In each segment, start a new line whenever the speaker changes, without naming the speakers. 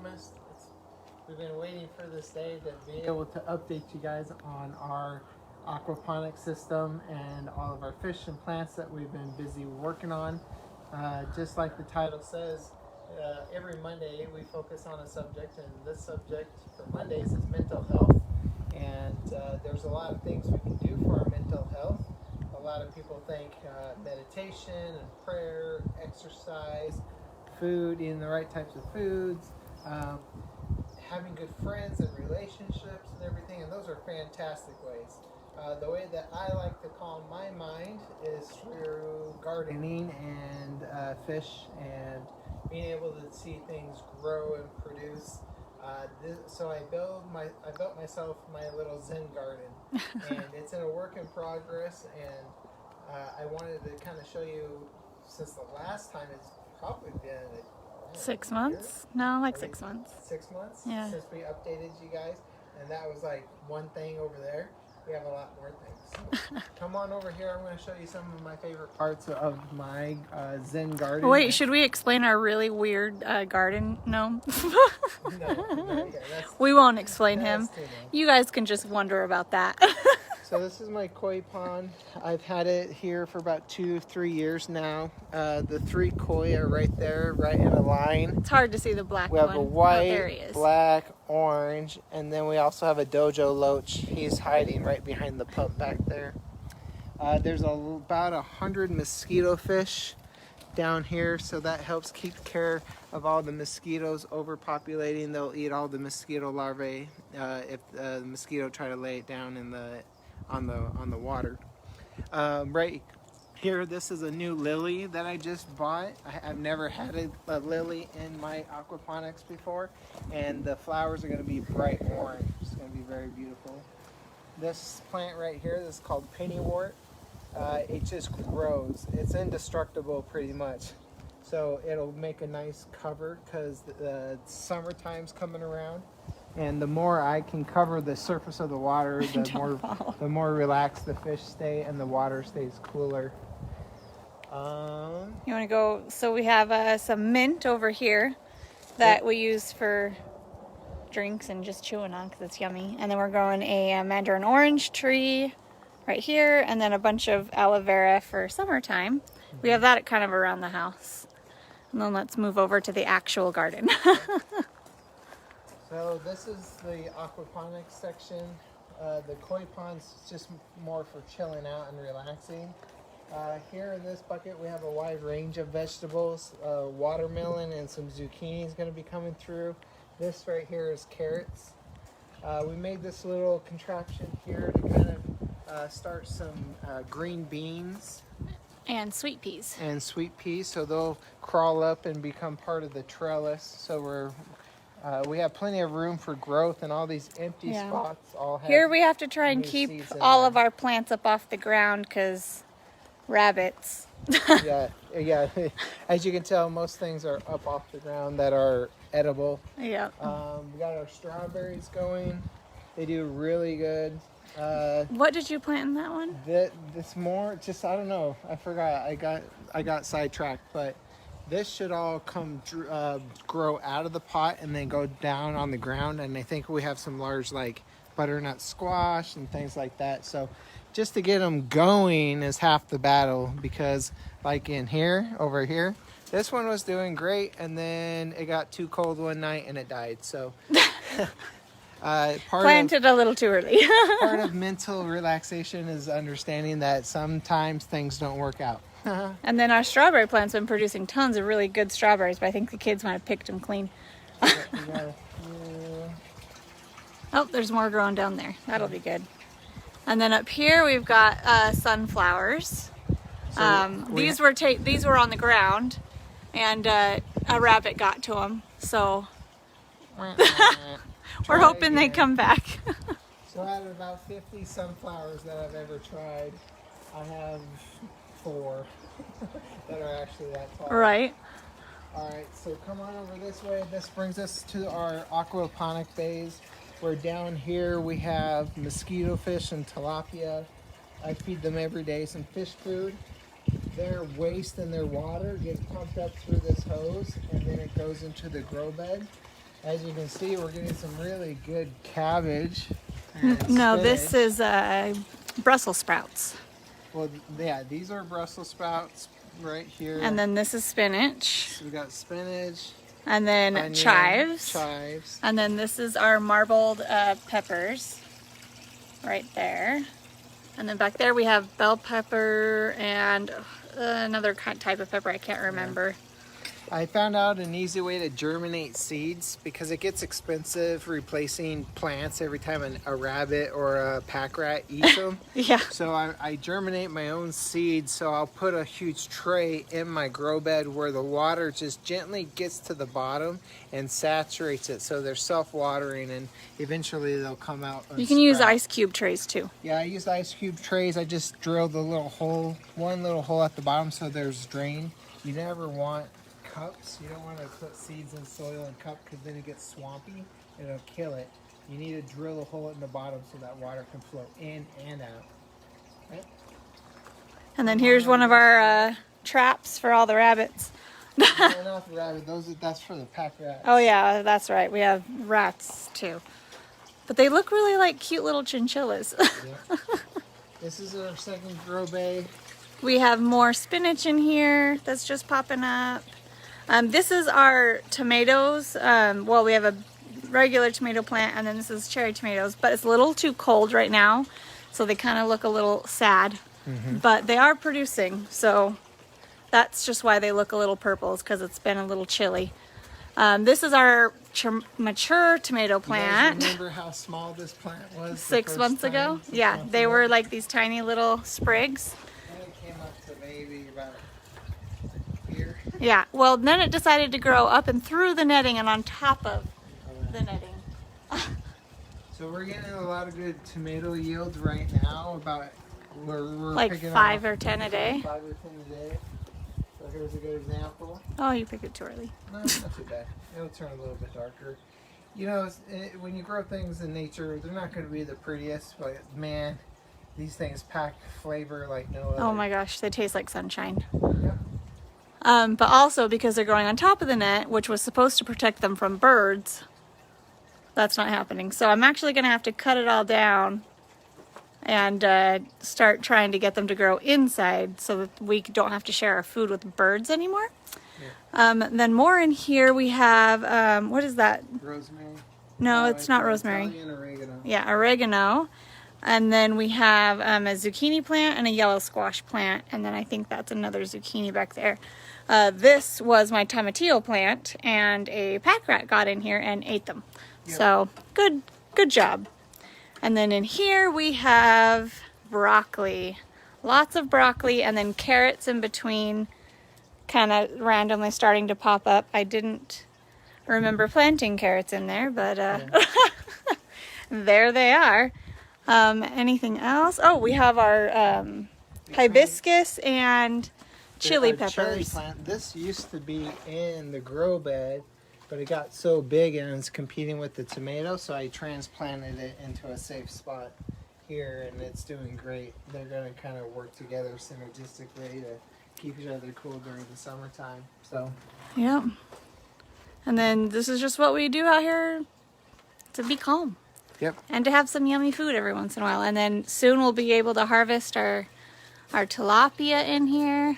promised. We've been waiting for this day to be able to update you guys on our aquaponic system and all of our fish and plants that we've been busy working on. Just like the title says, every Monday we focus on a subject, and this subject for Mondays is mental health. And there's a lot of things we can do for our mental health. A lot of people think meditation and prayer, exercise, food, eating the right types of foods, having good friends and relationships and everything, and those are fantastic ways. The way that I like to calm my mind is through gardening and fish and being able to see things grow and produce. So I built myself my little Zen garden, and it's in a work in progress. And I wanted to kind of show you, since the last time it's probably been
6 months? No, like 6 months.
6 months?
Yeah.
Since we updated you guys, and that was like one thing over there. We have a lot more things. So come on over here. I'm going to show you some of my favorite parts of my Zen garden.
Wait, should we explain our really weird garden gnome?
No,
we won't explain him. You guys can just wonder about that.
So this is my koi pond. I've had it here for about 2-3 years now. The 3 koi are right there, right in a line.
It's hard to see the black
We
one.
have a white,
there he is.
black, orange, and then we also have a dojo loach. He's hiding right behind the pump back there. There's about 100 mosquito fish down here, so that helps keep care of all the mosquitoes overpopulating. They'll eat all the mosquito larvae if the mosquito try to lay it down in on the water. Right here, this is a new lily that I just bought. I've never had a lily in my aquaponics before, and the flowers are going to be bright orange. It's going to be very beautiful. This plant right here, this is called pennywort. It just grows. It's indestructible pretty much. So it'll make a nice cover because the summertime's coming around. And the more I can cover the surface of the water, the more relaxed the fish stay and the water stays cooler.
You want to go? So we have some mint over here that we use for drinks and just chewing on because it's yummy. And then we're growing a mandarin orange tree right here, and then a bunch of aloe vera for summertime. We have that kind of around the house. And then let's move over to the actual garden.
So this is the aquaponics section. The koi pond's just more for chilling out and relaxing. Here in this bucket we have a wide range of vegetables. Watermelon and some zucchini is going to be coming through. This right here is carrots. We made this little contraption here to kind of start some green beans.
And sweet peas.
And sweet peas, so they'll crawl up and become part of the trellis. So we have plenty of room for growth, and all these empty spots all have.
Here we have to try and keep all of our plants up off the ground because rabbits.
yeah. As you can tell, most things are up off the ground that are edible.
Yeah.
We got our strawberries going. They do really good.
What did you plant in that one?
This more, just I don't know. I forgot. I got sidetracked, but this should all come grow out of the pot and then go down on the ground. And I think we have some large like butternut squash and things like that. So just to get them going is half the battle, because like over here, this one was doing great, and then it got too cold one night and it died. So
planted a little too early.
part of mental relaxation is understanding that sometimes things don't work out.
And then our strawberry plant's been producing tons of really good strawberries, but I think the kids might have picked them clean. Oh, there's more growing down there. That'll be good. And then up here we've got sunflowers. These were on the ground, and a rabbit got to them. So we're hoping they come back.
So out of about 50 sunflowers that I've ever tried, I have 4 that are actually that tall.
Right.
All right, so come on over this way. This brings us to our aquaponic bays, where down here we have mosquito fish and tilapia. I feed them every day some fish food. Their waste and their water gets pumped up through this hose, and then it goes into the grow bed. As you can see, we're getting some really good cabbage. And
No,
spinach.
this is Brussels sprouts.
Well, yeah, these are Brussels sprouts right here.
And then this is spinach.
So we got spinach.
And then
Onion,
chives.
Chives.
And then this is our marbled peppers right there. And then back there we have bell pepper and another type of pepper I can't remember.
I found out an easy way to germinate seeds because it gets expensive replacing plants every time a rabbit or a pack rat eats them.
Yeah.
So I germinate my own seeds. So I'll put a huge tray in my grow bed where the water just gently gets to the bottom and saturates it. So they're self-watering and eventually they'll come out.
You can use ice cube trays too.
Yeah, I use ice cube trays. I just drilled a little hole, one little hole at the bottom so there's drain. You never want cups. You don't want to put seeds in soil and cup because then it gets swampy and it'll kill it. You need to drill a hole in the bottom so that water can flow in and out. Right?
And then here's one of our traps for all the rabbits.
No, not the rabbit. That's for the pack rats.
Oh yeah, that's right. We have rats too. But they look really like cute little chinchillas.
Yeah. This is our second grow bay.
We have more spinach in here that's just popping up. This is our tomatoes. Well, we have a regular tomato plant and then this is cherry tomatoes, but it's a little too cold right now. So they kind of look a little sad, but they are producing. So that's just why they look a little purple, is because it's been a little chilly. This is our mature tomato plant.
You guys remember how small this plant was?
6 months ago? Yeah, they were like these tiny little sprigs.
And it came up to maybe about here.
Yeah, well then it decided to grow up and through the netting and on top of the netting.
So we're getting a lot of good tomato yield right now. We're
Like
picking
5
up
or 10 a day.
5 or 10 a day. So here's a good example.
Oh, you picked it too early.
No, it's not too bad. It'll turn a little bit darker. You know, when you grow things in nature, they're not going to be the prettiest, but man, these things pack flavor like no other.
Oh my gosh, they taste like sunshine.
Yep.
But also because they're growing on top of the net, which was supposed to protect them from birds, that's not happening. So I'm actually going to have to cut it all down and start trying to get them to grow inside so that we don't have to share our food with birds anymore. Yeah. Then more in here we have, what is that?
Rosemary.
No, it's not rosemary.
Italian oregano.
Yeah, oregano. And then we have a zucchini plant and a yellow squash plant. And then I think that's another zucchini back there. This was my tomatillo plant and a pack rat got in here and ate them. Yep. So good job. And then in here we have broccoli. Lots of broccoli and then carrots in between, kind of randomly starting to pop up. I didn't remember planting carrots in there, but there they are. Anything else? Oh, we have our hibiscus and chili peppers.
Chili plant. This used to be in the grow bed, but it got so big and it's competing with the tomato, so I transplanted it into a safe spot here, and it's doing great. They're going to kind of work together synergistically to keep each other cool during the summertime. So.
Yep. And then this is just what we do out here to be calm.
Yep.
And to have some yummy food every once in a while. And then soon we'll be able to harvest our tilapia in here.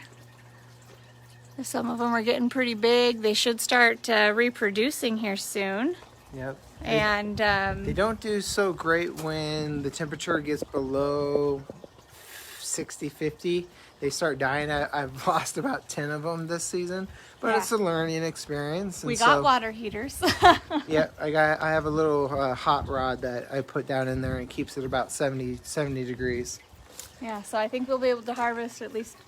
Some of them are getting pretty big. They should start reproducing here soon.
Yep.
And
they don't do so great when the temperature gets below 60, 50. They start dying. I've lost about 10 of them this season, but yeah. It's a learning experience.
We got water heaters.
Yeah, I have a little hot rod that I put down in there and keeps it about 70 degrees.
Yeah, so I think we'll be able to harvest at least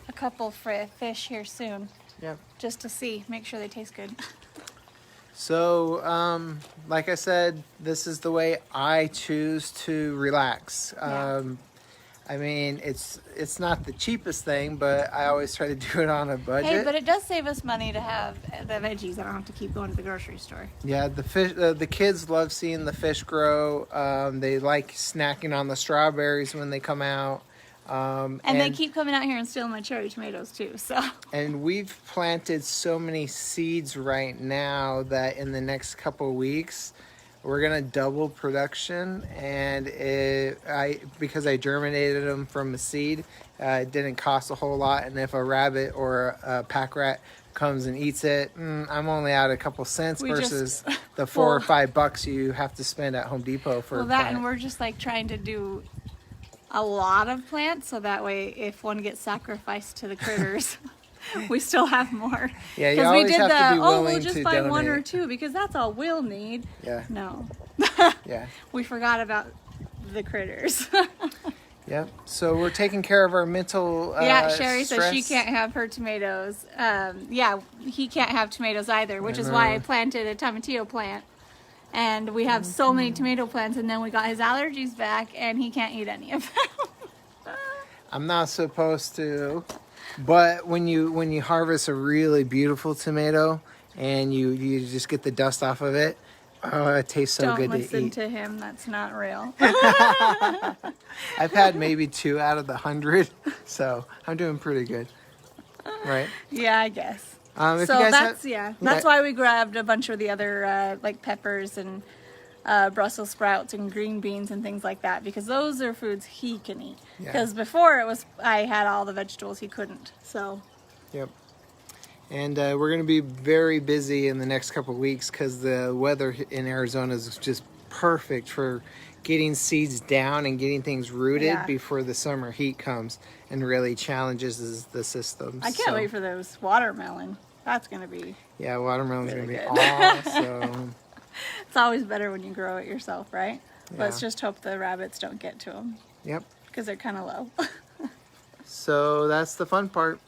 a couple fish here soon.
Yeah. Just
to see, make sure they taste good.
So, like I said, this is the way I choose to relax.
Yeah.
I mean, it's not the cheapest thing, but I always try to do it on a budget.
Hey, but it does save us money to have the veggies. I don't have to keep going to the grocery store.
Yeah, the kids love seeing the fish grow. They like snacking on the strawberries when they come out.
And they keep coming out here and stealing my cherry tomatoes too. So.
And we've planted so many seeds right now that in the next couple of weeks, we're gonna double production. And because I germinated them from a seed, it didn't cost a whole lot. And if a rabbit or a pack rat comes and eats it, I'm only out a couple cents versus the $4 or $5 you have to spend at Home Depot for a plant.
And we're just like trying to do a lot of plants, so that way if one gets sacrificed to the critters, we still have more.
Yeah, you always have to be willing
we'll just
to
buy
donate.
1 or 2 because that's all we'll need.
Yeah.
No.
Yeah.
We forgot about the critters.
Yep. So we're taking care of our mental
Sherry
stress.
says she can't have her tomatoes. He can't have tomatoes either, which is why I planted a tomatillo plant. And we have so many tomato plants, and then we got his allergies back, and he can't eat any of them.
I'm not supposed to, but when you harvest a really beautiful tomato and you just get the dust off of it, oh, it tastes so good to eat.
Don't listen to him. That's not real.
I've had maybe 2 out of the 100, so I'm doing pretty good, right?
Yeah, I guess.
If
So
you guys
that's why we grabbed a bunch of the other like peppers and Brussels sprouts and green beans and things like that, because those are foods he can eat. Because before I had all the vegetables he couldn't. So.
Yep. And we're going to be very busy in the next couple of weeks because the weather in Arizona is just perfect for getting seeds down and getting things rooted before the summer heat comes and really challenges the system.
I can't wait for those watermelon. That's going to be
watermelon's
really
going to be awesome.
It's always better when you grow it yourself, right?
Yeah.
Let's just hope the rabbits don't get to them.
Yep.
Because they're kind of low.
So that's the fun part.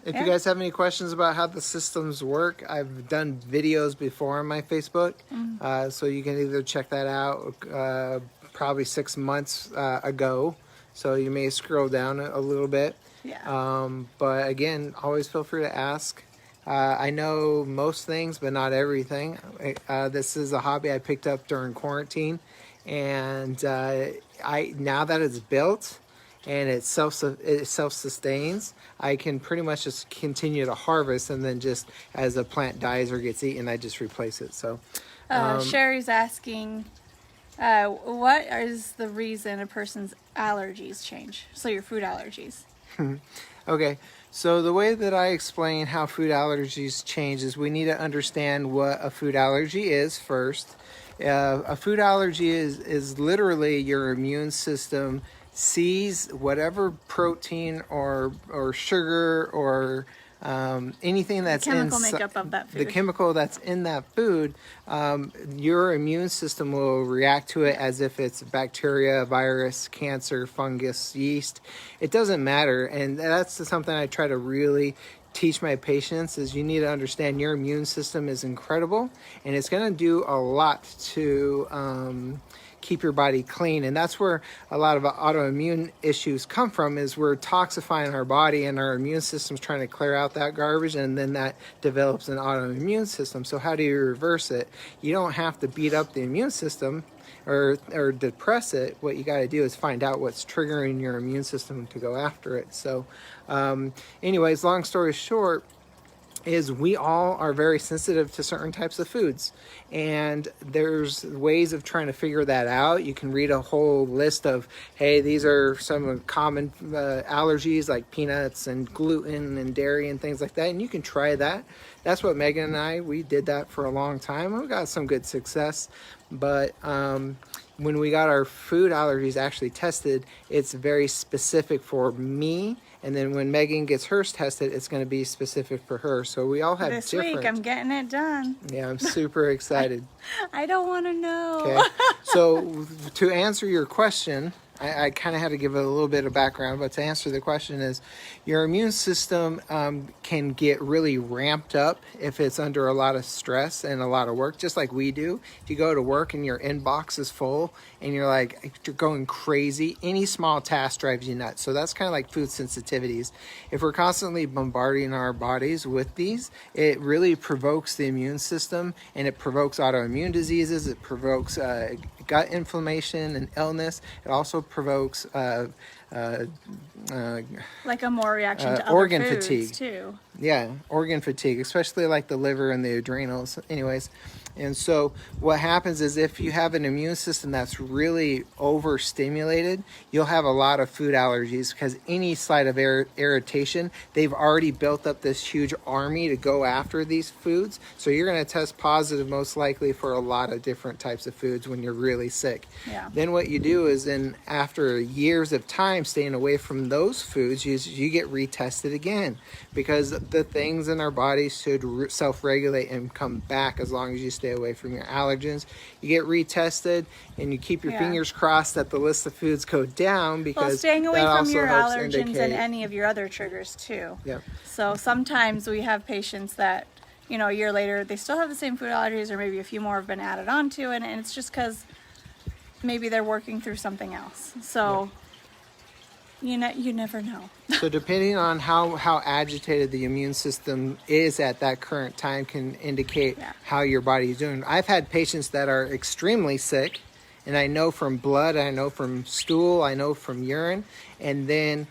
If you guys have any questions about how the systems work, I've done videos before on my Facebook. So you can either check that out probably 6 months ago. So you may scroll down a little bit.
Yeah.
But again, always feel free to ask. I know most things, but not everything. This is a hobby I picked up during quarantine. And now that it's built and it self-sustains, I can pretty much just continue to harvest, and then just as a plant dies or gets eaten, I just replace it. So
Sherry's asking, what is the reason a person's allergies change? So your food allergies.
Okay, so the way that I explain how food allergies change is we need to understand what a food allergy is first. A food allergy is literally your immune system sees whatever protein or sugar or anything that's in
chemical makeup of that food.
The chemical that's in that food, your immune system will react to it as if it's bacteria, virus, cancer, fungus, yeast. It doesn't matter, and that's something I try to really teach my patients, is you need to understand your immune system is incredible, and it's going to do a lot to keep your body clean. And that's where a lot of autoimmune issues come from, is we're toxifying our body and our immune system's trying to clear out that garbage, and then that develops an autoimmune system. So how do you reverse it? You don't have to beat up the immune system or depress it. What you got to do is find out what's triggering your immune system to go after it. So anyways, long story short, is we all are very sensitive to certain types of foods, and there's ways of trying to figure that out. You can read a whole list of, hey, these are some common allergies like peanuts and gluten and dairy and things like that, and you can try that. That's what Megan and we did that for a long time. We got some good success, but when we got our food allergies actually tested, it's very specific for me. And then when Megan gets hers tested, it's going to be specific for her. So we all have
this
different.
week I'm getting it done.
Yeah, I'm super excited.
I don't want to know.
Okay. So to answer your question, I kind of had to give it a little bit of background, but to answer the question is, your immune system can get really ramped up if it's under a lot of stress and a lot of work, just like we do. If you go to work and your inbox is full and you're going crazy, any small task drives you nuts. So that's kind of like food sensitivities. If we're constantly bombarding our bodies with these, it really provokes the immune system, and it provokes autoimmune diseases. It provokes gut inflammation and illness. It also provokes
like a more reaction to other
organ
foods
fatigue.
too.
Yeah, organ fatigue, especially like the liver and the adrenals. Anyways, and so what happens is if you have an immune system that's really overstimulated, you'll have a lot of food allergies because any slight of irritation, they've already built up this huge army to go after these foods. So you're going to test positive most likely for a lot of different types of foods when you're really sick.
Yeah.
Then what you do is then after years of time staying away from those foods, you get retested again because the things in our bodies should self-regulate and come back as long as you stay away from your allergens. You get retested and you keep your fingers crossed that the list of foods go down because
well, staying away from your allergens
indicate...
and any of your other triggers too.
Yeah.
So sometimes we have patients that, you know, a year later they still have the same food allergies or maybe a few more have been added onto it, and it's just because maybe they're working through something else. So you never know.
So depending on how agitated the immune system is at that current time can indicate how your body is doing. I've had patients that are extremely sick, and I know from blood, I know from stool, I know from urine, and then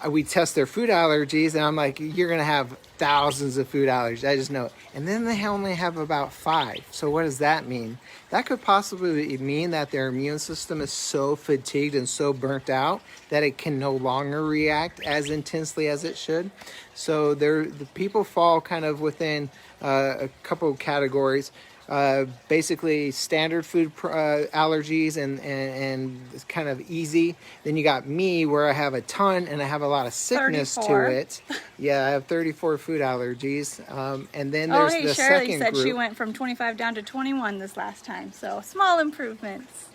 we test their food allergies, and I'm like, you're going to have thousands of food allergies. I just know it. And then they only have about 5. So what does that mean? That could possibly mean that their immune system is so fatigued and so burnt out that it can no longer react as intensely as it should. So the people fall kind of within a couple of categories. Basically standard food allergies and it's kind of easy. Then you got me where I have a ton and I have a lot of sickness
34.
to it. Yeah, I have 34 food allergies. And then there's the
Shirley
second
said
group.
she went from 25 down to 21 this last time. So small improvements.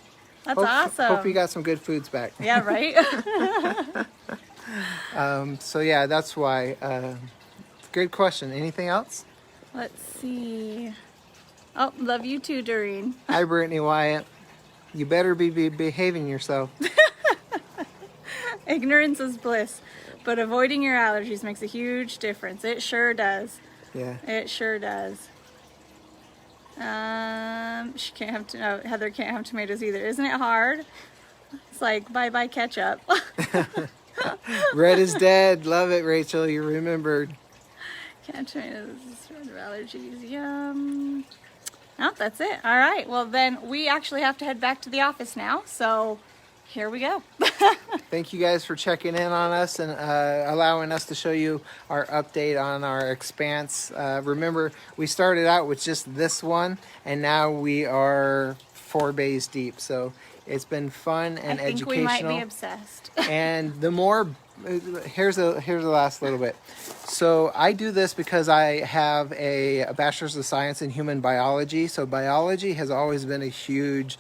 That's awesome.
Hope you got some good foods back.
Yeah, right?
So yeah, that's why. Good question. Anything else?
Let's see. Oh, love you too, Doreen.
Hi, Brittany Wyatt. You better be behaving yourself.
Ignorance is bliss, but avoiding your allergies makes a huge difference. It sure does.
Yeah.
It sure does. She can't have Heather can't have tomatoes either. Isn't it hard? It's like bye-bye ketchup.
Red is dead. Love it, Rachel. You remembered.
Can't have tomatoes. Allergies. Yum. Oh, that's it. All right. Well, then we actually have to head back to the office now. So here we go.
Thank you guys for checking in on us and allowing us to show you our update on our expanse. Remember, we started out with just this one, and now we are 4 bays deep. So it's been fun and
I think
educational.
we might be obsessed.
And the more, here's the last little bit. So I do this because I have a bachelor's of science in human biology. So biology has always been a huge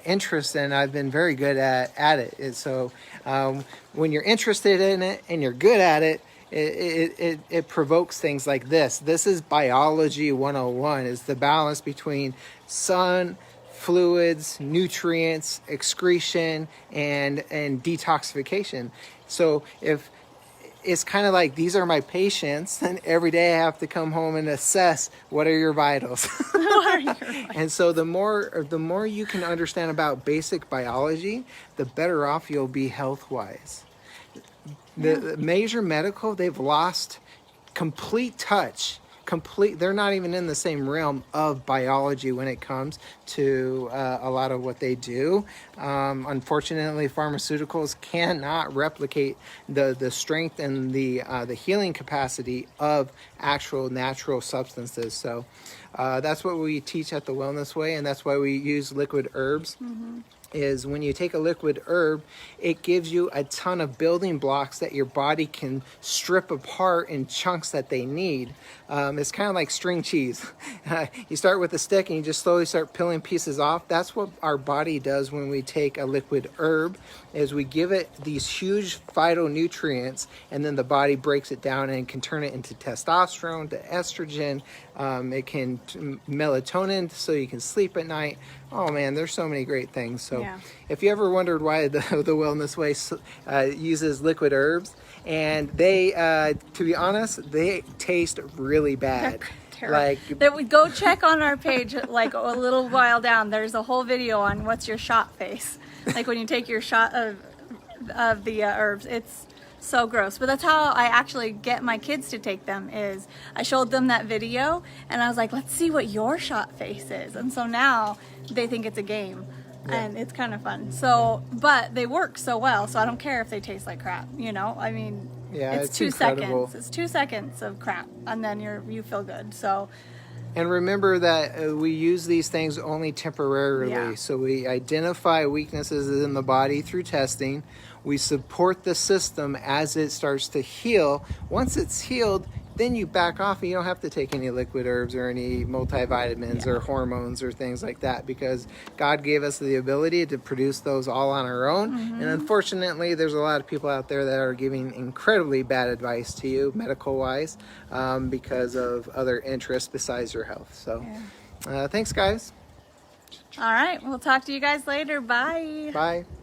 interest, and I've been very good at it. And so when you're interested in it and you're good at it, it provokes things like this. This is biology 101, is the balance between sun, fluids, nutrients, excretion, and detoxification. So if it's kind of like these are my patients, and every day I have to come home and assess what are your vitals.
What are your vitals?
And so the more you can understand about basic biology, the better off you'll be health-wise. The major medical, they've lost complete touch. They're not even in the same realm of biology when it comes to a lot of what they do. Unfortunately, pharmaceuticals cannot replicate the strength and the healing capacity of actual natural substances. So that's what we teach at the Wellness Way, and that's why we use liquid herbs. Mm-hmm. Is when you take a liquid herb, it gives you a ton of building blocks that your body can strip apart in chunks that they need. It's kind of like string cheese. You start with a stick and you just slowly start peeling pieces off. That's what our body does when we take a liquid herb, is we give it these huge phytonutrients, and then the body breaks it down and can turn it into testosterone, to estrogen. It can melatonin, so you can sleep at night. Oh man, there's so many great things. So if you ever wondered why the Wellness Way uses liquid herbs, and they, to be honest, they taste really bad. Like
that, we go check on our page like a little while down. There's a whole video on what's your shot face. Like when you take your shot of of the herbs. It's so gross, but that's how I actually get my kids to take them. Is I showed them that video and I was like, let's see what your shot face is, and so now they think it's a game. And it's kind of fun. So, but they work so well, so I don't care if they taste like crap, you know? I mean,
Yeah,
it's
it's
2
incredible.
seconds. It's 2 seconds of crap, and then you feel good. So,
And remember that we use these things only temporarily.
Yeah.
So we identify weaknesses in the body through testing. We support the system as it starts to heal. Once it's healed, then you back off and you don't have to take any liquid herbs or any multivitamins or hormones or things like that, because God gave us the ability to produce those all on our own. And unfortunately, there's a lot of people out there that are giving incredibly bad advice to you, medical wise, because of other interests besides your health. So thanks, guys.
all right, we'll talk to you guys later. Bye.
Bye.